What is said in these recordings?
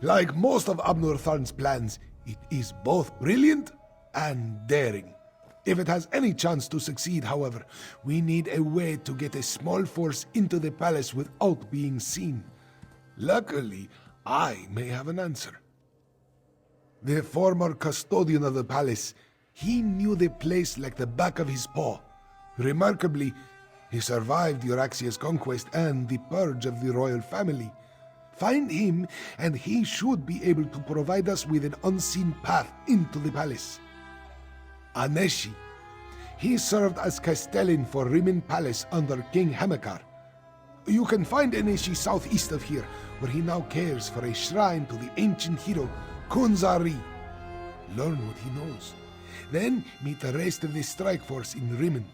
Like most of Abnur Tharn's plans, it is both brilliant and daring. If it has any chance to succeed, however, we need a way to get a small force into the palace without being seen. Luckily, I may have an answer. The former custodian of the palace, he knew the place like the back of his paw. Remarkably, he survived Euraxia's conquest and the purge of the royal family. Find him, and he should be able to provide us with an unseen path into the palace. Aneshi. He served as castellan for Rimmen Palace under King Hamilcar. You can find Aneshi southeast of here, where he now cares for a shrine to the ancient hero Khunzar-ri. Learn what he knows. Then meet the rest of the strike force in Rimmen.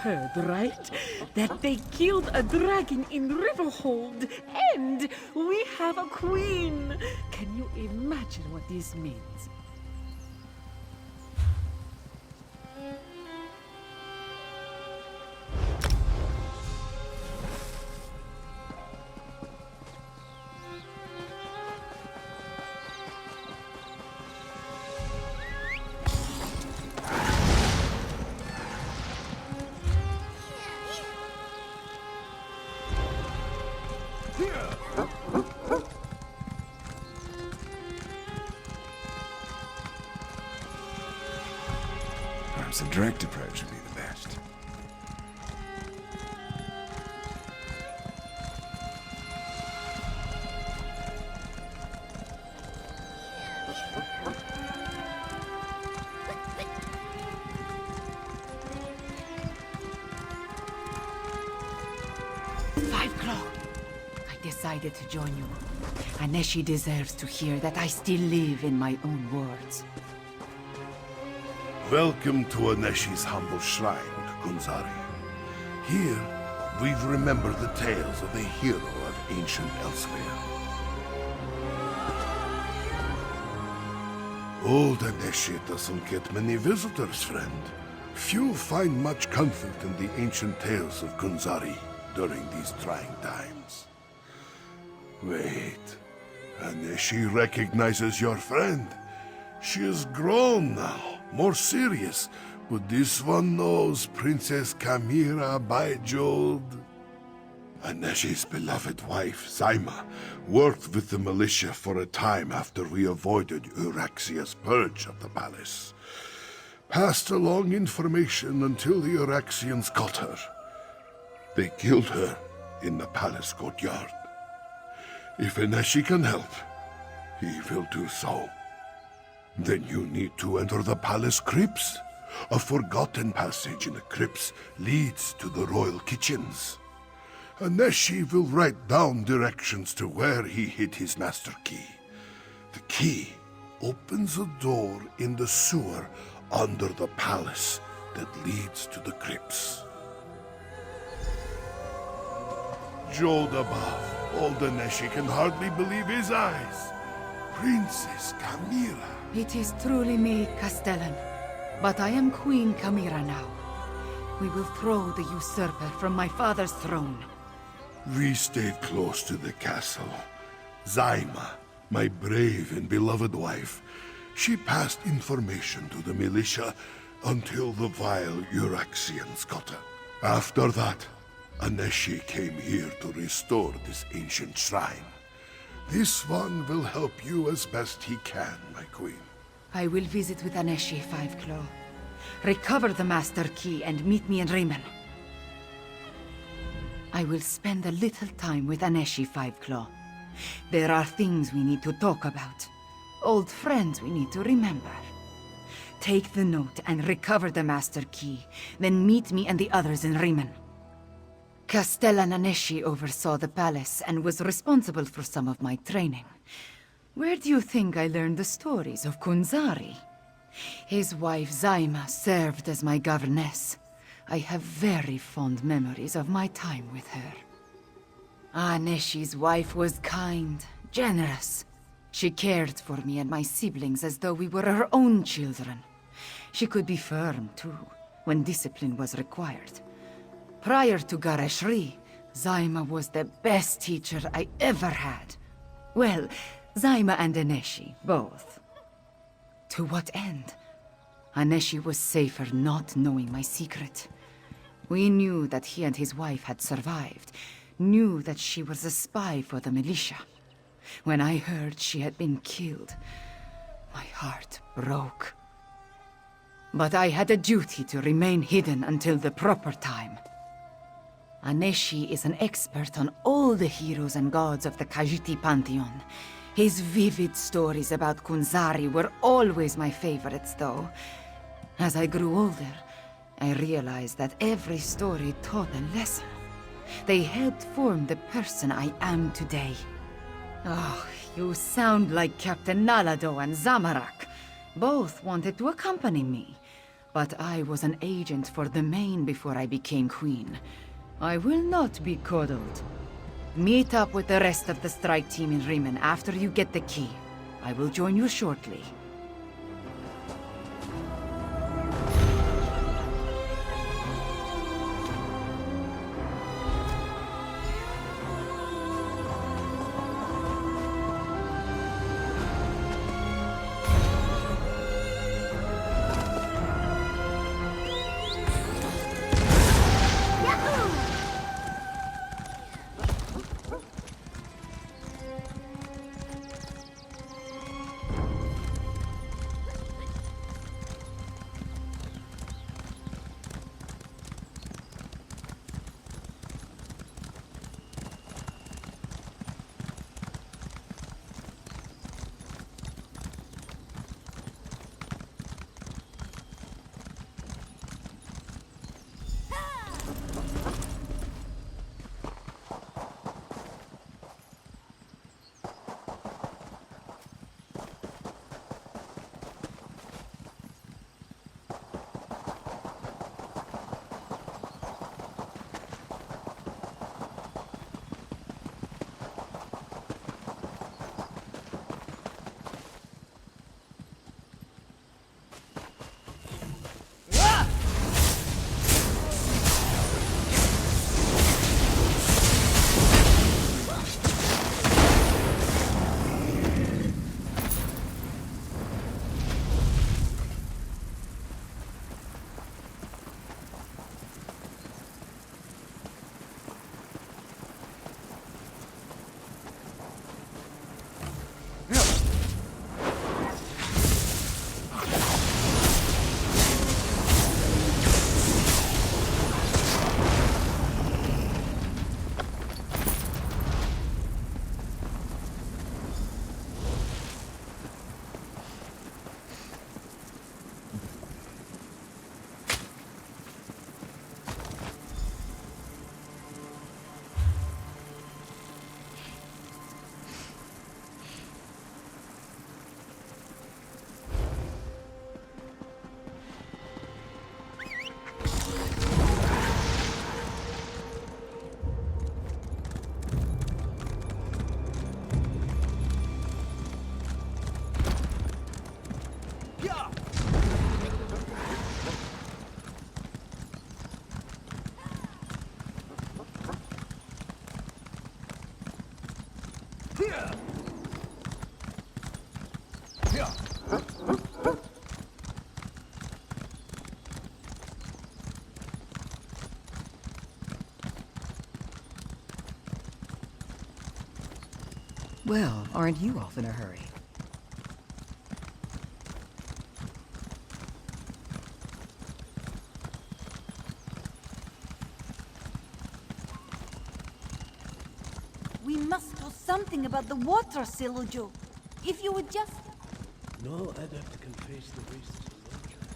Heard, right? That they killed a dragon in Riverhold, and we have a queen! Can you imagine what this means? Perhaps a direct approach would be the best. I decided to join you. Aneshi deserves to hear that I still live in my own words. Welcome to Aneshi's humble shrine, Khunzar-ri. Here, we've remembered the tales of the hero of ancient Elsweyr. Old Aneshi doesn't get many visitors, friend. Few find much comfort in the ancient tales of Khunzar-ri during these trying times. Wait, Aneshi recognizes your friend. She is grown now, more serious, but this one knows Princess Khamira by Jod. Aneshi's beloved wife, Zaima, worked with the militia for a time after we avoided Euraxia's purge of the palace. Passed along information until the Euraxians caught her. They killed her in the palace courtyard. If Aneshi can help, he will do so. Then you need to enter the palace crypts. A forgotten passage in the crypts leads to the royal kitchens. Aneshi will write down directions to where he hid his master key. The key opens a door in the sewer under the palace that leads to the crypts. Jod above, old Aneshi can hardly believe his eyes. Princess Khamira. It is truly me, Castellan. But I am Queen Khamira now. We will throw the usurper from my father's throne. We stayed close to the castle. Zaima, my brave and beloved wife, she passed information to the militia until the vile Euraxians got her. After that, Aneshi came here to restore this ancient shrine. This one will help you as best he can, my queen. I will visit with Aneshi, Five Claw. Recover the Master Key and meet me in Rimmen. I will spend a little time with Aneshi, Five Claw. There are things we need to talk about. Old friends we need to remember. Take the note and recover the Master Key, then meet me and the others in Rimmen. Castellan Aneshi oversaw the palace and was responsible for some of my training. Where do you think I learned the stories of Khunzar-ri? His wife Zaima served as my governess. I have very fond memories of my time with her. Aneshi's wife was kind, generous. She cared for me and my siblings as though we were her own children. She could be firm, too, when discipline was required. Prior to Gharesh-ri, Zaima was the best teacher I ever had. Well, Zaima and Aneshi, both. To what end? Aneshi was safer not knowing my secret. We knew that he and his wife had survived, knew that she was a spy for the militia. When I heard she had been killed, my heart broke. But I had a duty to remain hidden until the proper time. Aneshi is an expert on all the heroes and gods of the Khajiit pantheon. His vivid stories about Khunzar-ri were always my favorites, though. As I grew older, I realized that every story taught a lesson. They helped form the person I am today. Oh, you sound like Captain Nalado and Zamarak. Both wanted to accompany me, but I was an agent for the Main before I became queen. I will not be coddled. Meet up with the rest of the strike team in Rimmen after you get the key. I will join you shortly. Well, aren't you off in a hurry? We must do something about the water, Siluju. If you would just... No adept can face the wastes of nature.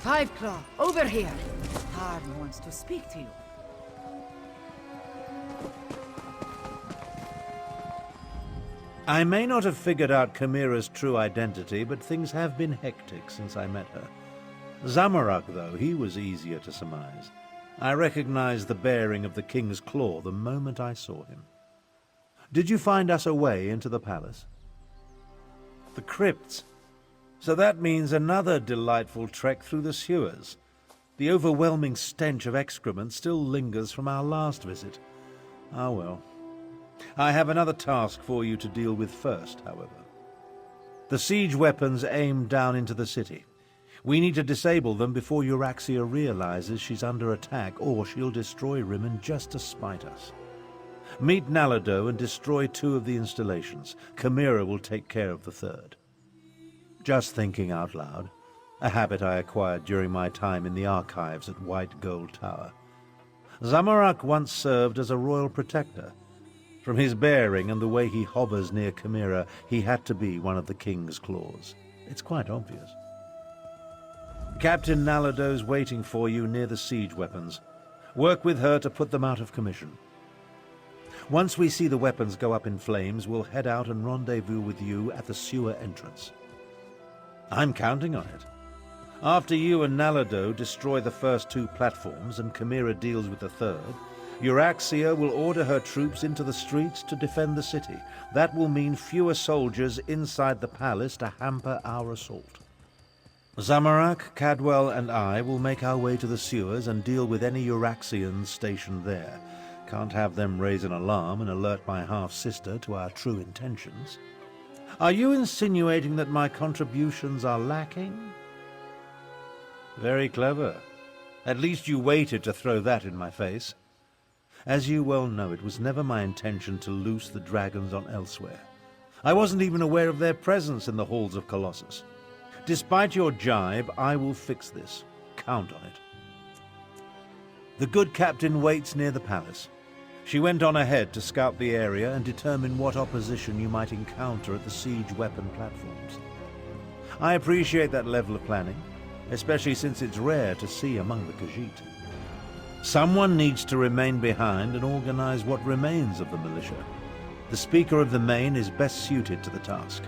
Five Claw, over here. Tharn wants to speak to you. I may not have figured out Khamira's true identity, but things have been hectic since I met her. Zamarak, though, he was easier to surmise. I recognized the bearing of the King's Claw the moment I saw him. Did you find us a way into the palace? The crypts. So that means another delightful trek through the sewers. The overwhelming stench of excrement still lingers from our last visit. Ah well. I have another task for you to deal with first, however. The siege weapons aim down into the city. We need to disable them before Euraxia realizes she's under attack, or she'll destroy Rimmen just to spite us. Meet Nalado and destroy 2 of the installations. Khamira will take care of the 3rd. Just thinking out loud, a habit I acquired during my time in the archives at White Gold Tower. Zamarak once served as a royal protector. From his bearing and the way he hovers near Khamira, he had to be one of the King's Claws. It's quite obvious. Captain Nalado's waiting for you near the siege weapons. Work with her to put them out of commission. Once we see the weapons go up in flames, we'll head out and rendezvous with you at the sewer entrance. I'm counting on it. After you and Nalado destroy the first 2 platforms and Khamira deals with the 3rd, Euraxia will order her troops into the streets to defend the city. That will mean fewer soldiers inside the palace to hamper our assault. Zamarak, Cadwell, and I will make our way to the sewers and deal with any Euraxians stationed there. Can't have them raise an alarm and alert my half-sister to our true intentions. Are you insinuating that my contributions are lacking? Very clever. At least you waited to throw that in my face. As you well know, it was never my intention to loose the dragons on Elsweyr. I wasn't even aware of their presence in the halls of Colossus. Despite your jibe, I will fix this. Count on it. The good captain waits near the palace. She went on ahead to scout the area and determine what opposition you might encounter at the siege weapon platforms. I appreciate that level of planning, especially since it's rare to see among the Khajiit. Someone needs to remain behind and organize what remains of the militia. The Speaker of the Main is best suited to the task.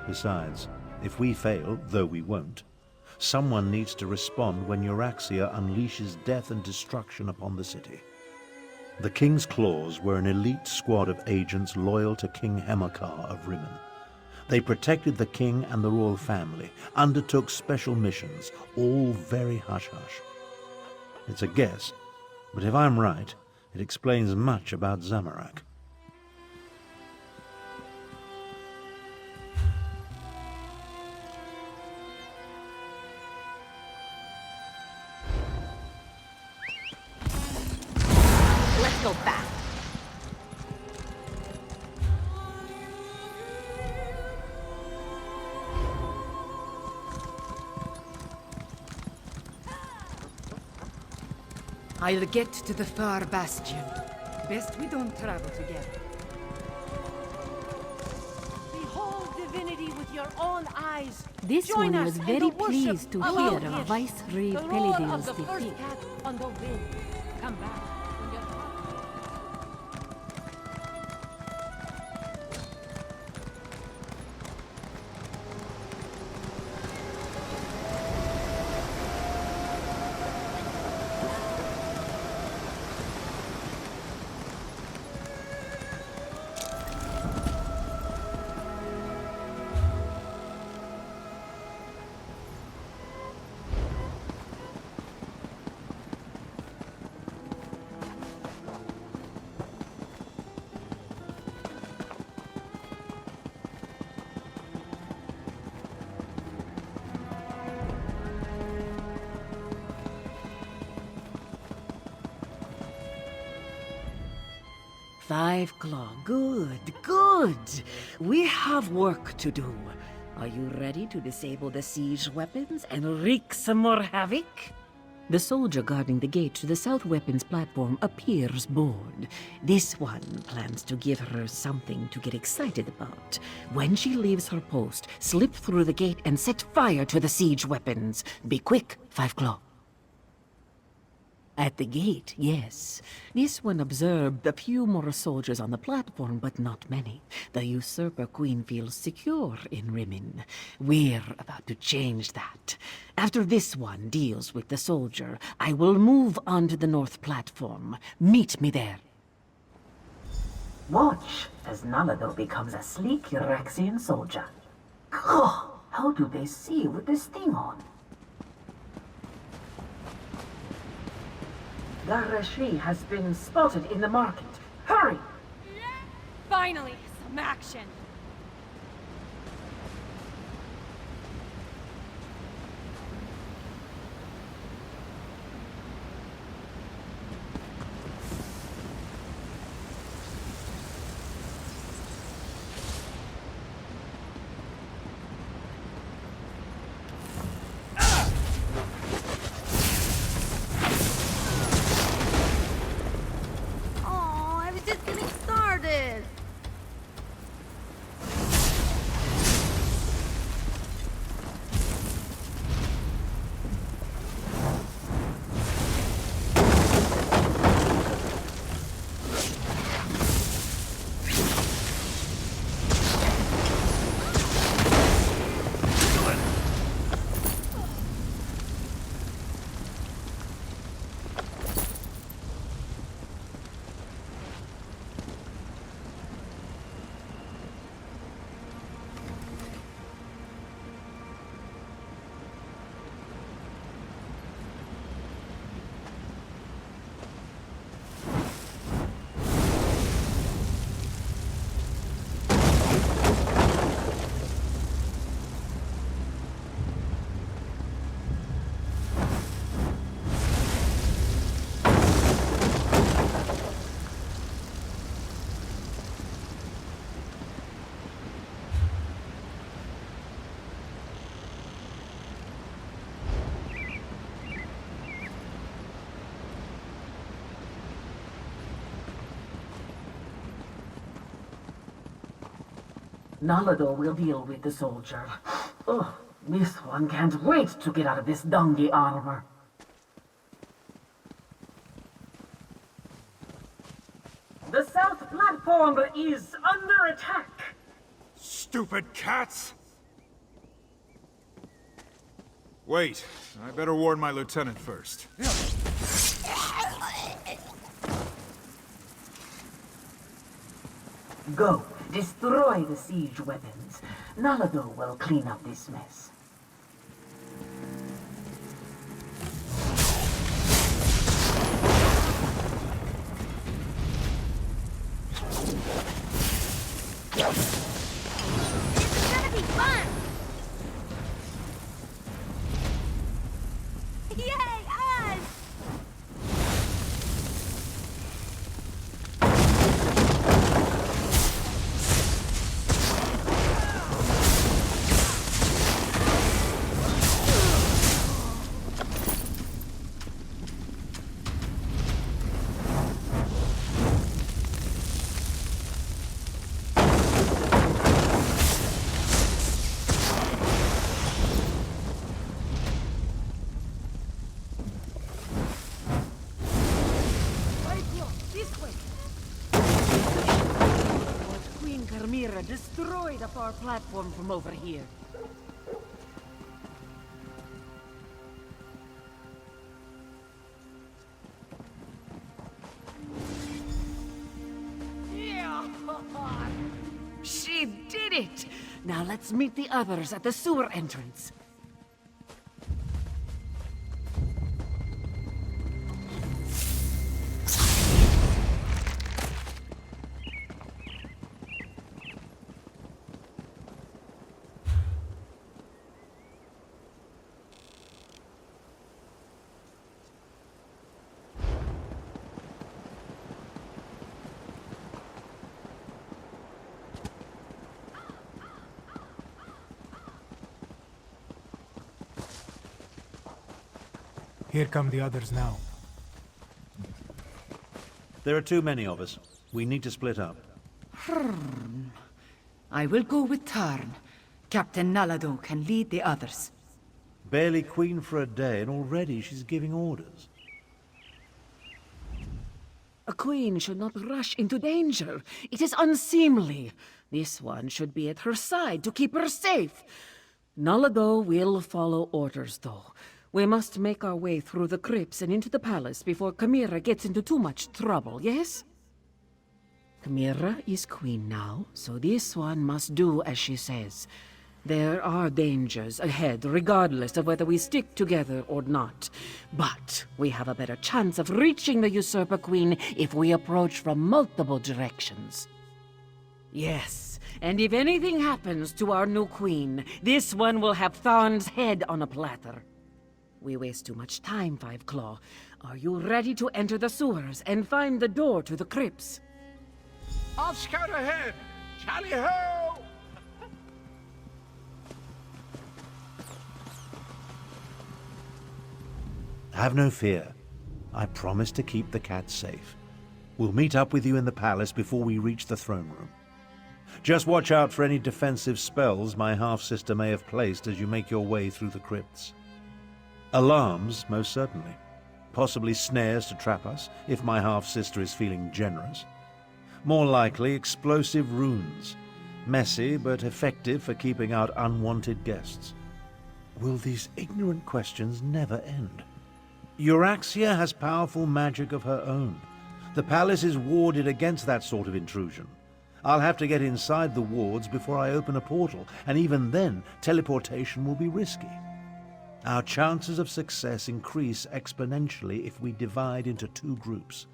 Besides, if we fail, though we won't, someone needs to respond when Euraxia unleashes death and destruction upon the city. The King's Claws were an elite squad of agents loyal to King Hemakar of Rimmen. They protected the king and the royal family, undertook special missions, all very hush-hush. It's a guess, but if I'm right, it explains much about Zamarak. Let's go back. I'll get to the far bastion. Best we don't travel together. Behold divinity with your own eyes. This Join one us was in very the worship pleased to of hear our of gift. Viceroy The roar of Pelidil's the first defeat. cat on the wind. Come back when you're Five Claw, good, good. We have work to do. Are you ready to disable the siege weapons and wreak some more havoc? The soldier guarding the gate to the south weapons platform appears bored. This one plans to give her something to get excited about. When she leaves her post, slip through the gate and set fire to the siege weapons. Be quick, Five Claw. At the gate, yes. This one observed a few more soldiers on the platform, but not many. The usurper queen feels secure in Rimmen. We're about to change that. After this one deals with the soldier, I will move on to the north platform. Meet me there. Watch as Nalado becomes a sleek Euraxian soldier. How do they see with this thing on? Gharesh-ri has been spotted in the market. Hurry! Finally, some action! Nalado will deal with the soldier. Oh, this one can't wait to get out of this dungy armor. The south platform is under attack. Stupid cats! Wait, I better warn my lieutenant first. Go, destroy the siege weapons. Nalado will clean up this mess. It's gonna be fun! Yay, us! Khamira destroyed a far platform from over here. She did it! Now let's meet the others at the sewer entrance. Here come the others now. There are too many of us. We need to split up. I will go with Tharn. Captain Nalado can lead the others. Barely queen for a day, and already she's giving orders. A queen should not rush into danger. It is unseemly. This one should be at her side to keep her safe. Nalado will follow orders, though. We must make our way through the crypts and into the palace before Khamira gets into too much trouble, yes? Khamira is queen now, so this one must do as she says. There are dangers ahead, regardless of whether we stick together or not. But we have a better chance of reaching the usurper queen if we approach from multiple directions. Yes, and if anything happens to our new queen, this one will have Tharn's head on a platter. We waste too much time, Five Claw. Are you ready to enter the sewers and find the door to the crypts? I'll scout ahead! Tally-ho! Have no fear. I promise to keep the cat safe. We'll meet up with you in the palace before we reach the throne room. Just watch out for any defensive spells my half-sister may have placed as you make your way through the crypts. Alarms, most certainly. Possibly snares to trap us, if my half-sister is feeling generous. More likely, explosive runes. Messy, but effective for keeping out unwanted guests. Will these ignorant questions never end? Euraxia has powerful magic of her own. The palace is warded against that sort of intrusion. I'll have to get inside the wards before I open a portal, and even then, teleportation will be risky. Our chances of success increase exponentially if we divide into two groups.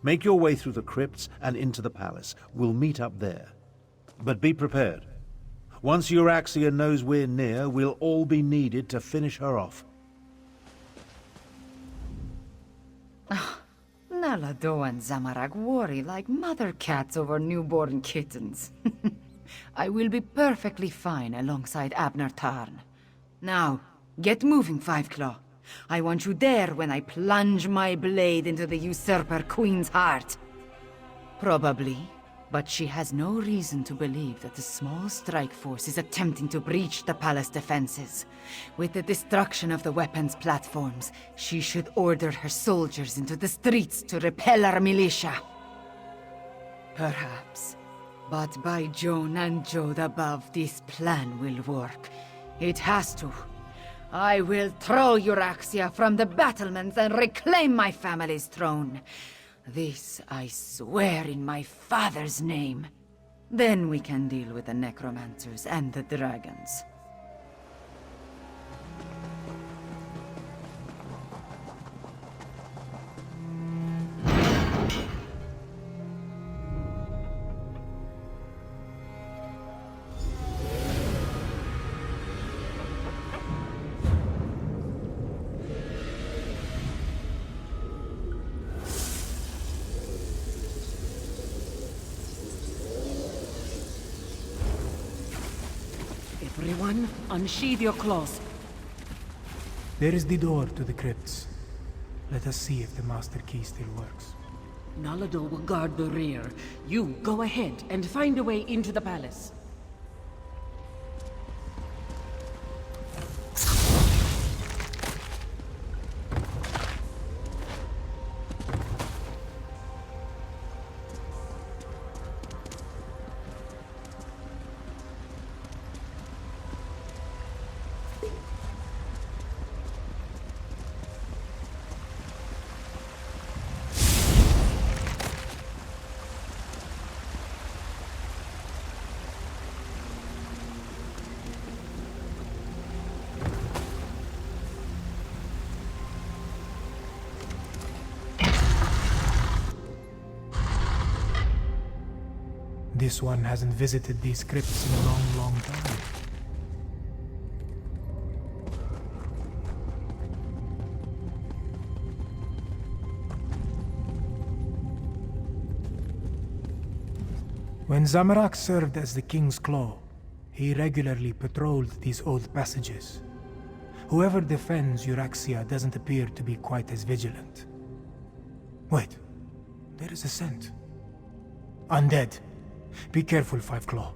Make your way through the crypts and into the palace. We'll meet up there. But be prepared. Once Euraxia knows we're near, we'll all be needed to finish her off. Nalado and Zamarak worry like mother cats over newborn kittens. I will be perfectly fine alongside Abnur Tharn. Now, get moving, Five Claw. I want you there when I plunge my blade into the usurper queen's heart. Probably, but she has no reason to believe that the small strike force is attempting to breach the palace defenses. With the destruction of the weapons platforms, she should order her soldiers into the streets to repel our militia. Perhaps. But by Jone and Jode above, this plan will work. It has to. I will throw Euraxia from the battlements and reclaim my family's throne. This I swear in my father's name. Then we can deal with the necromancers and the dragons. Everyone, unsheathe your claws. There is the door to the crypts. Let us see if the master key still works. Nalado will guard the rear. You go ahead and find a way into the palace. This one hasn't visited these crypts in a long, long time. When Zamarak served as the King's Claw, he regularly patrolled these old passages. Whoever defends Euraxia doesn't appear to be quite as vigilant. Wait, there is a scent. Undead. Be careful, Five Claw.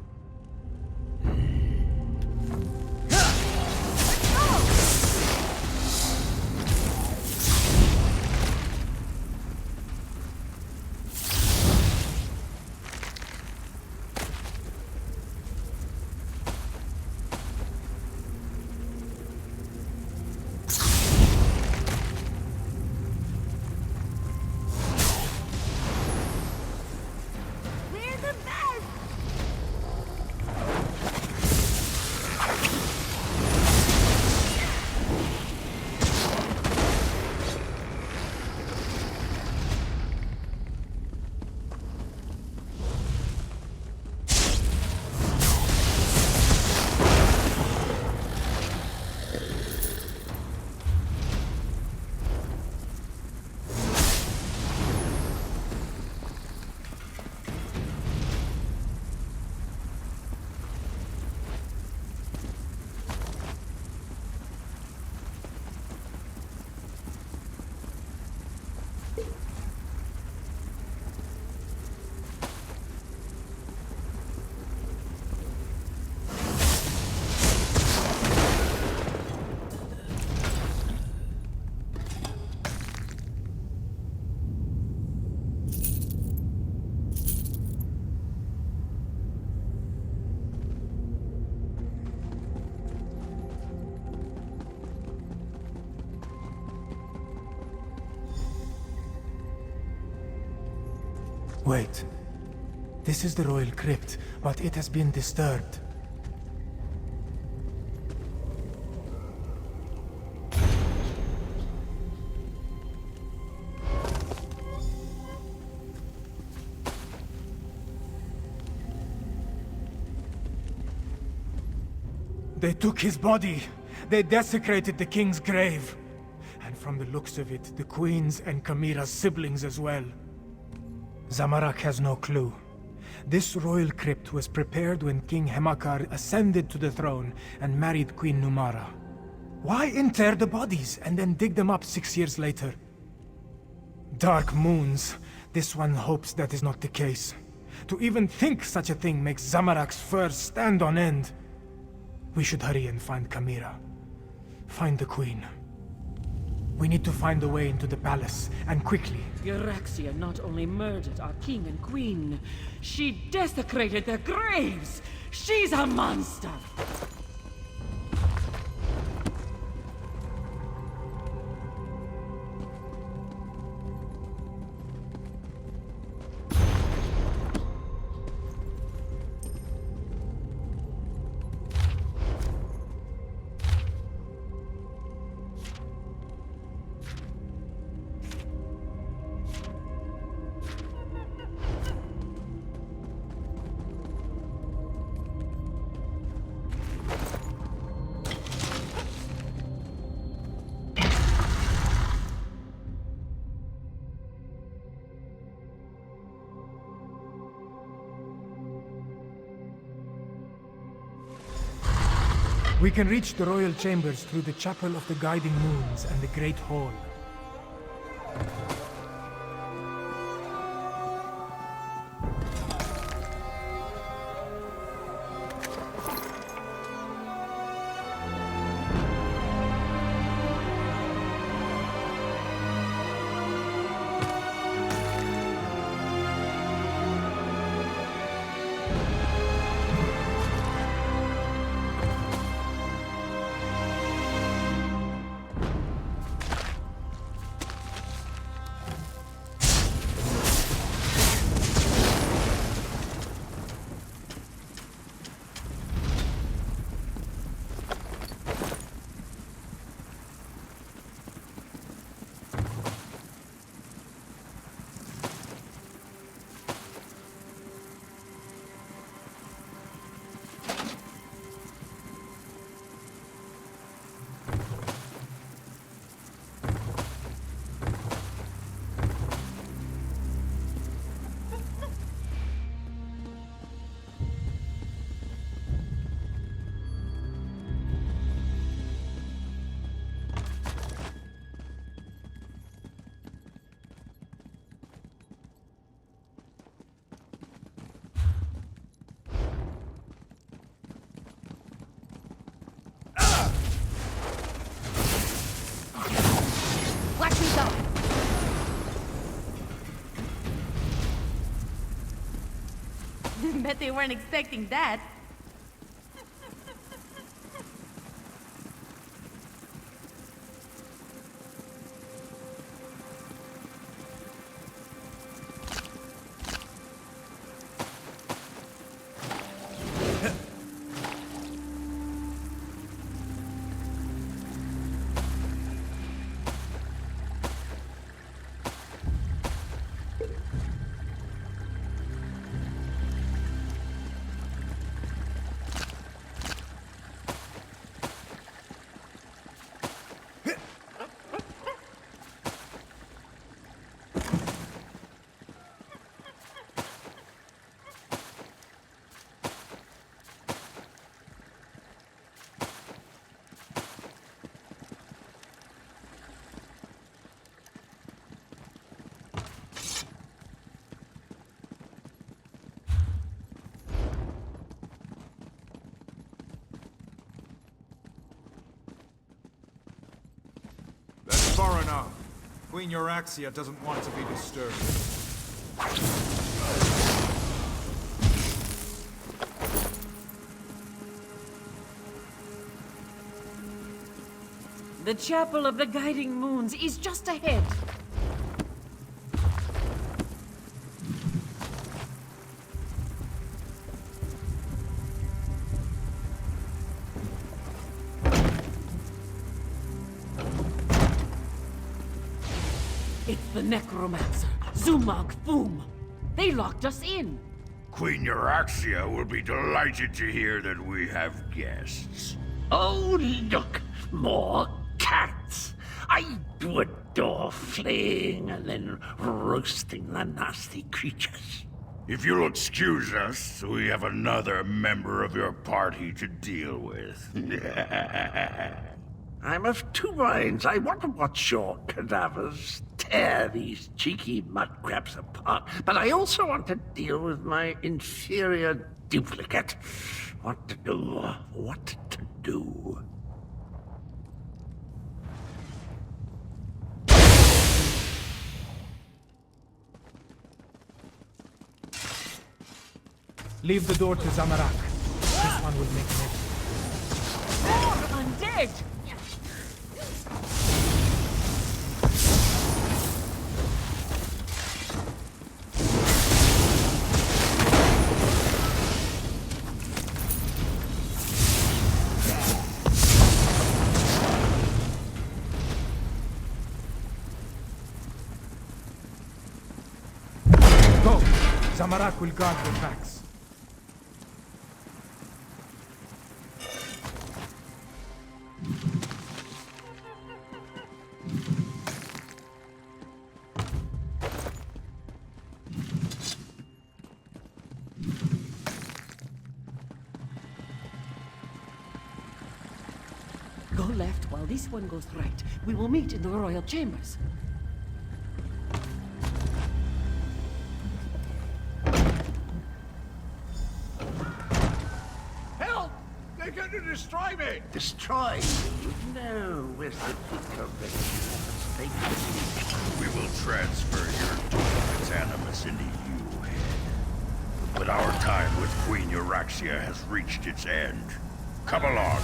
Wait. This is the royal crypt, but it has been disturbed. They took his body. They desecrated the king's grave. And from the looks of it, the queen's and Khamira's siblings as well. Zamarak has no clue. This royal crypt was prepared when King Hemakar ascended to the throne and married Queen Numara. Why inter the bodies and then dig them up 6 years later? Dark moons. This one hopes that is not the case. To even think such a thing makes Zamarak's fur stand on end. We should hurry and find Khamira. Find the queen. We need to find a way into the palace, and quickly. Euraxia not only murdered our king and queen, she desecrated their graves! She's a monster! We can reach the royal chambers through the Chapel of the Guiding Moons and the Great Hall. Bet they weren't expecting that. Far enough. Queen Euraxia doesn't want to be disturbed. The Chapel of the Guiding Moons is just ahead. It's the Necromancer, Zumag Foom. They locked us in. Queen Euraxia will be delighted to hear that we have guests. Oh, look! More cats! I do adore flaying and then roasting the nasty creatures. If you'll excuse us, we have another member of your party to deal with. I'm of two minds. I want to watch your cadavers tear these cheeky mudcrabs apart, but I also want to deal with my inferior duplicate. What to do? What to do? Leave the door to Zamarak. This one will make it. More undead! Go! Zamarak will guard the tracks. Go left while this one goes right. We will meet in the royal chambers. Help! They're going to destroy me! Destroy you? No, where's the big We will transfer your duplicate's animus into you, head. But our time with Queen Euraxia has reached its end. Come along.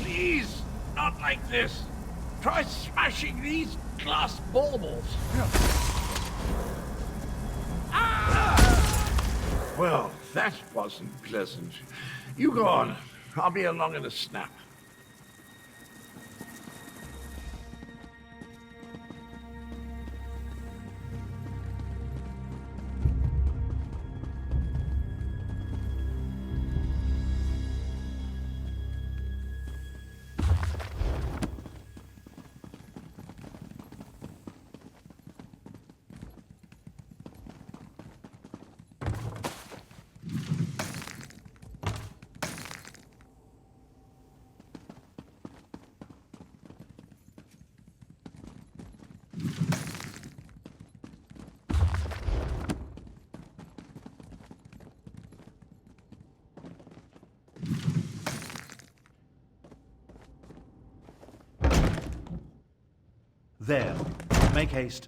Please, not like this. Try smashing these glass baubles. Well, that wasn't pleasant. You go on. I'll be along in a snap. There. Make haste.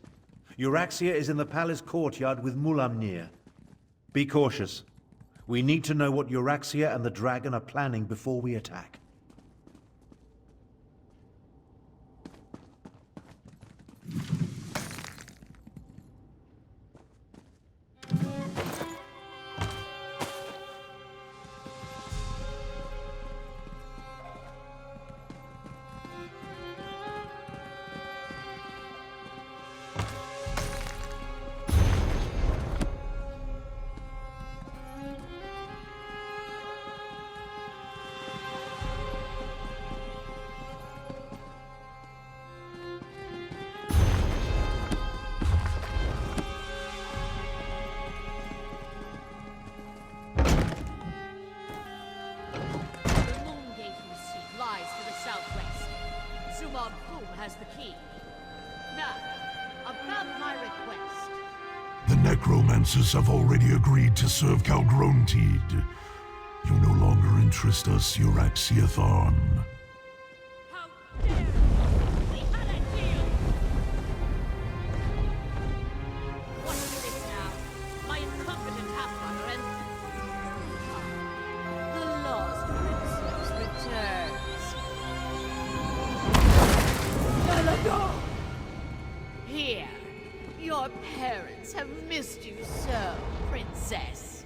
Euraxia is in the palace courtyard with Mulamnir. Be cautious. We need to know what Euraxia and the dragon are planning before we attack. Has the key. Now, about my request. The necromancers have already agreed to serve Calgrontid. You no longer interest us, Euraxia Tharn. How dare you! We had a deal! What's this now? My incompetent half-brother and... the lost princess returns. Here, your parents have missed you so, princess.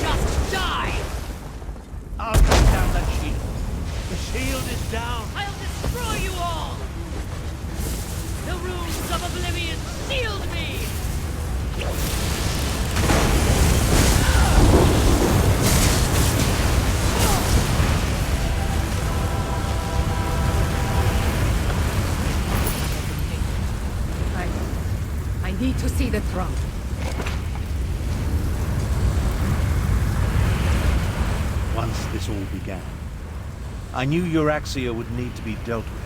Just die! I'll bring down that shield. The shield is down. I'll destroy you all! The runes of oblivion sealed me! I need to see the throne. Once this all began, I knew Euraxia would need to be dealt with.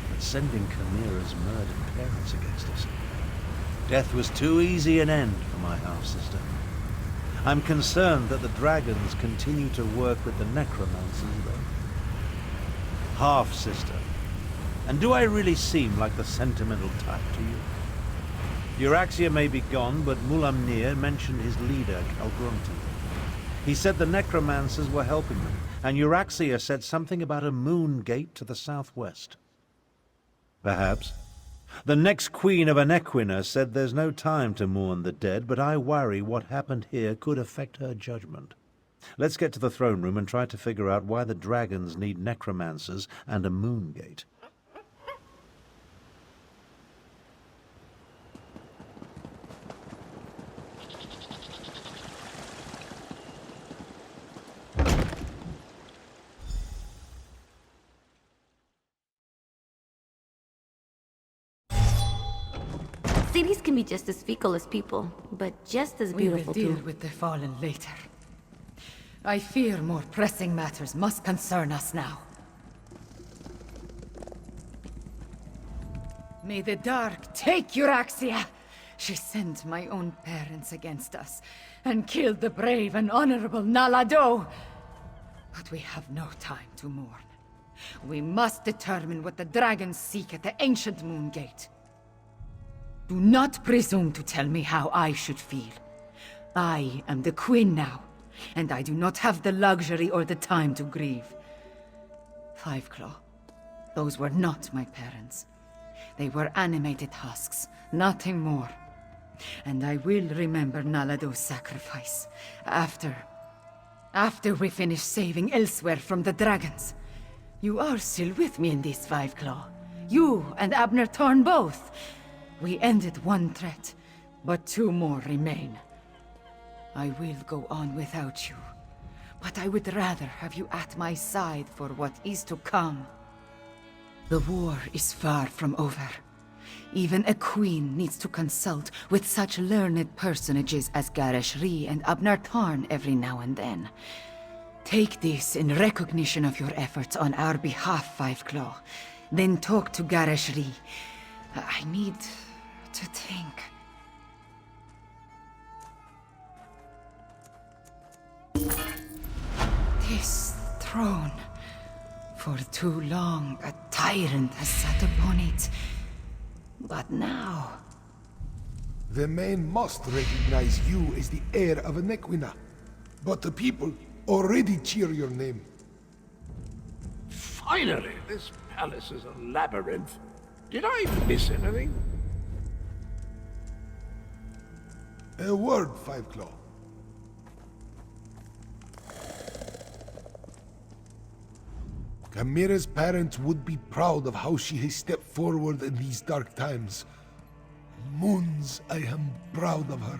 But sending Khamira's murdered parents against us, death was too easy an end for my half-sister. I'm concerned that the dragons continue to work with the necromancers, though. Half-sister. And do I really seem like the sentimental type to you? Euraxia may be gone, but Mulamnir mentioned his leader, Calgrontid. He said the necromancers were helping them, and Euraxia said something about a moon gate to the southwest. Perhaps. The next queen of Anequina said there's no time to mourn the dead, but I worry what happened here could affect her judgment. Let's get to the throne room and try to figure out why the dragons need necromancers and a moon gate. Cities can be just as fecal as people, but just as beautiful We will deal too. with the fallen later. I fear more pressing matters must concern us now. May the dark take Euraxia! She sent my own parents against us, and killed the brave and honorable Nalado! But we have no time to mourn. We must determine what the dragons seek at the ancient moon gate. Do not presume to tell me how I should feel. I am the queen now, and I do not have the luxury or the time to grieve. Fiveclaw, those were not my parents. They were animated husks, nothing more. And I will remember Nalado's sacrifice, after we finish saving Elsweyr from the dragons. You are still with me in this, Fiveclaw. You and Abnur Tharn both. We ended one threat, but two more remain. I will go on without you, but I would rather have you at my side for what is to come. The war is far from over. Even a queen needs to consult with such learned personages as Gharesh-ri and Abnur Tharn every now and then. Take this in recognition of your efforts on our behalf, Fiveclaw. Then talk to Gharesh-ri. I need to think. This throne, For too long, a tyrant has sat upon it. But now... The men must recognize you as the heir of a Nequina. But the people already cheer your name. Finally, this palace is a labyrinth. Did I miss anything? A word, Five Claw. Khamira's parents would be proud of how she has stepped forward in these dark times. Moons, I am proud of her.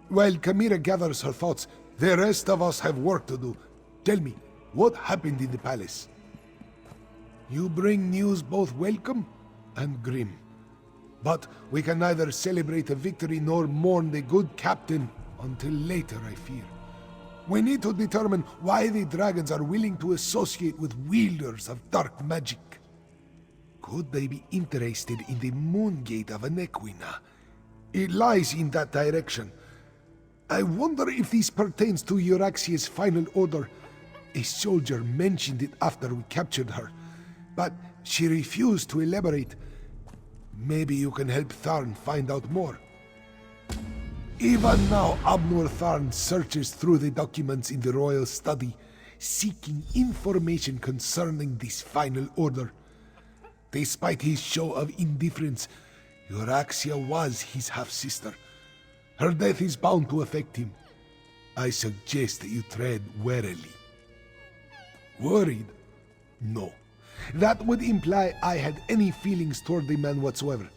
While Khamira gathers her thoughts, the rest of us have work to do. Tell me, what happened in the palace? You bring news both welcome and grim. But we can neither celebrate a victory nor mourn the good captain until later, I fear. We need to determine why the dragons are willing to associate with wielders of dark magic. Could they be interested in the moon gate of a Nequina? It lies in that direction. I wonder if this pertains to Euraxia's final order. A soldier mentioned it after we captured her, but she refused to elaborate. Maybe you can help Tharn find out more. Even now, Abnur Tharn searches through the documents in the royal study, seeking information concerning this final order. Despite his show of indifference, Euraxia was his half-sister. Her death is bound to affect him. I suggest that you tread warily. Worried? No. That would imply I had any feelings toward the man whatsoever.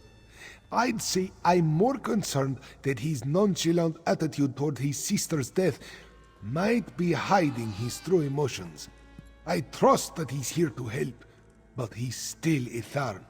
I'd say I'm more concerned that his nonchalant attitude toward his sister's death might be hiding his true emotions. I trust that he's here to help, but he's still a Tharn.